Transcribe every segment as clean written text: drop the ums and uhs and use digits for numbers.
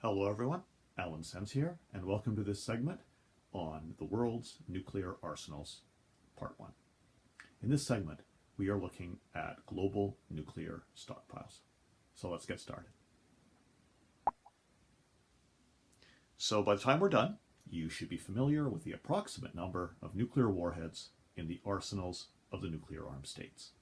Hello everyone, Alan Sens here, and welcome to this segment on the world's nuclear arsenals, part 1. In this segment, we are looking at global nuclear stockpiles. So let's get started. So by the time we're done, you should be familiar with the approximate number of nuclear warheads in the arsenals of the nuclear armed states.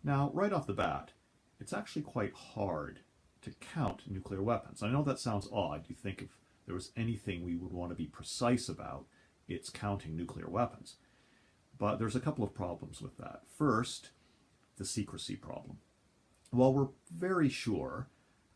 Now, right off the bat, it's actually quite hard to count nuclear weapons. I know that sounds odd. You think if there was anything we would want to be precise about, it's counting nuclear weapons. But there's a couple of problems with that. First, the secrecy problem. While we're very sure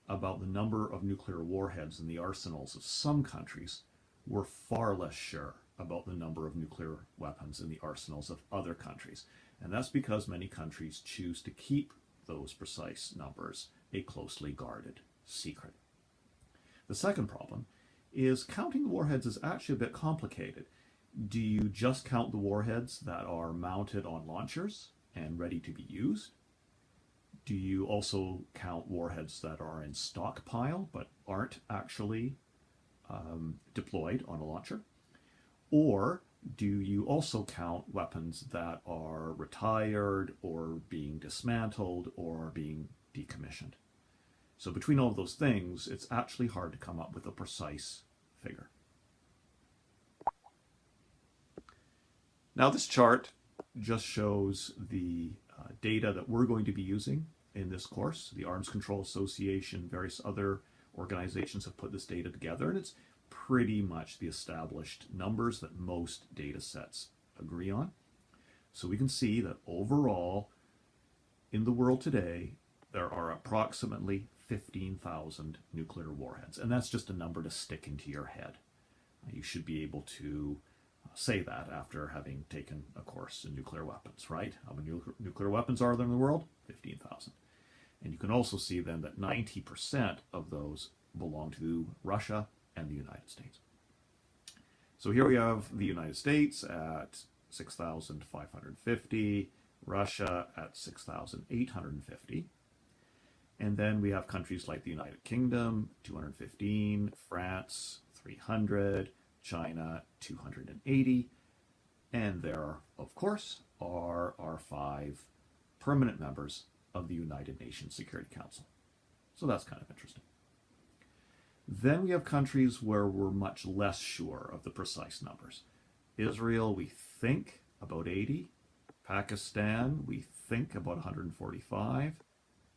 about the number of nuclear warheads in the arsenals of some countries, we're far less sure about the number of nuclear weapons in the arsenals of other countries. And that's because many countries choose to keep those precise numbers a closely guarded secret. The second problem is counting the warheads is actually a bit complicated. Do you just count the warheads that are mounted on launchers and ready to be used? Do you also count warheads that are in stockpile but aren't actually deployed on a launcher? Or do you also count weapons that are retired or being dismantled or being decommissioned? So between all of those things, it's actually hard to come up with a precise figure. Now this chart just shows the data that we're going to be using in this course. The Arms Control Association, various other organizations have put this data together, and it's pretty much the established numbers that most data sets agree on. So we can see that overall in the world today, there are approximately 15,000 nuclear warheads. And that's just a number to stick into your head. You should be able to say that after having taken a course in nuclear weapons, right? How many nuclear weapons are there in the world? 15,000. And you can also see then that 90% of those belong to Russia and the United States. So here we have the United States at 6,550, Russia at 6,850. And then we have countries like the United Kingdom, 215, France, 300, China, 280. And there, of course, are our 5 permanent members of the United Nations Security Council. So that's kind of interesting. Then we have countries where we're much less sure of the precise numbers. Israel, we think about 80. Pakistan, we think about 145.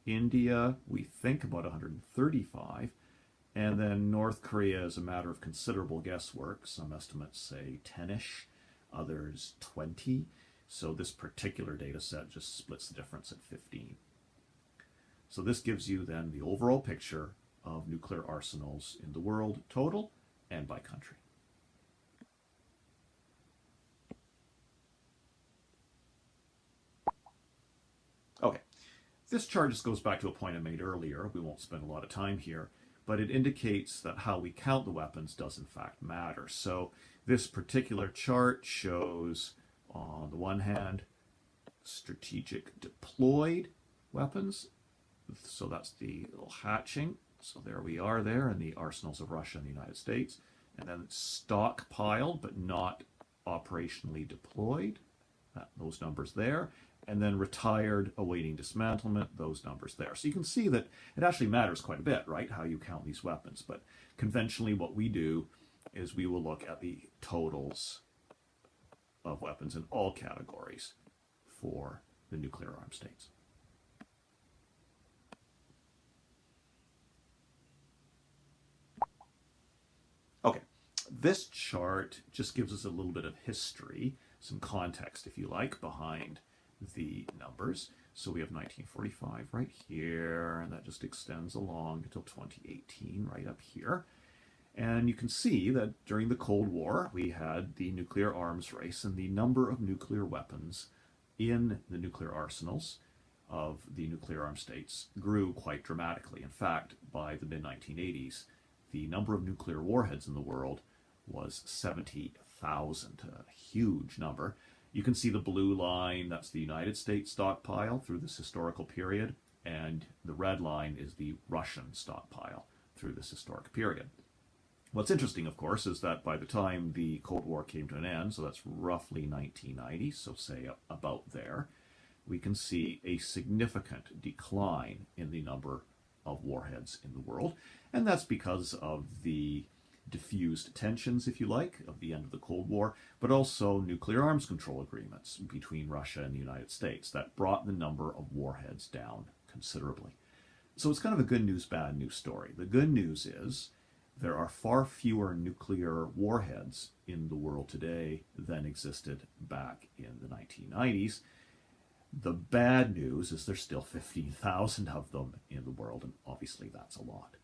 India, we think about 135. And then North Korea is a matter of considerable guesswork. Some estimates say 10-ish, others 20. So this particular data set just splits the difference at 15. So this gives you then the overall picture of nuclear arsenals in the world total and by country. Okay, this chart just goes back to a point I made earlier. We won't spend a lot of time here, but it indicates that how we count the weapons does in fact matter. So this particular chart shows, on the one hand, strategic deployed weapons. So that's the little hatching. So there we are there in the arsenals of Russia and the United States. And then stockpiled but not operationally deployed, those numbers there. And then retired, awaiting dismantlement, those numbers there. So you can see that it actually matters quite a bit, right, how you count these weapons. But conventionally what we do is we will look at the totals of weapons in all categories for the nuclear armed states. Okay, this chart just gives us a little bit of history, some context, if you like, behind the numbers. So we have 1945 right here, and that just extends along until 2018 right up here. And you can see that during the Cold War, we had the nuclear arms race, and the number of nuclear weapons in the nuclear arsenals of the nuclear armed states grew quite dramatically. In fact, by the mid-1980s, the number of nuclear warheads in the world was 70,000, a huge number. You can see the blue line, that's the United States stockpile through this historical period. and the red line is the Russian stockpile through this historic period. What's interesting, of course, is that by the time the Cold War came to an end, so that's roughly 1990, so say about there, we can see a significant decline in the number of warheads in the world, and that's because of the diffused tensions, if you like, of the end of the Cold War, but also nuclear arms control agreements between Russia and the United States that brought the number of warheads down considerably. So it's kind of a good news, bad news story. The good news is there are far fewer nuclear warheads in the world today than existed back in the 1990s. The bad news is there's still 15,000 of them in the world, and obviously that's a lot.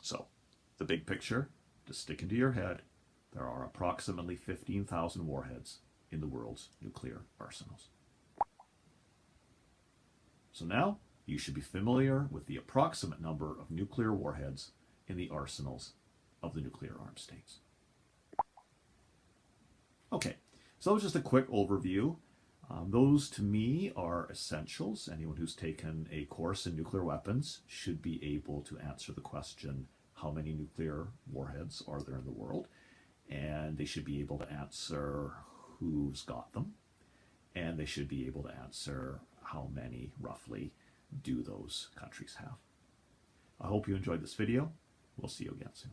So, the big picture, to stick into your head, there are approximately 15,000 warheads in the world's nuclear arsenals. So now, you should be familiar with the approximate number of nuclear warheads in the arsenals of the nuclear armed states. Okay, so that was just a quick overview. Those to me are essentials. Anyone who's taken a course in nuclear weapons should be able to answer the question, how many nuclear warheads are there in the world? And they should be able to answer who's got them. And they should be able to answer how many, roughly, do those countries have. I hope you enjoyed this video. We'll see you again soon.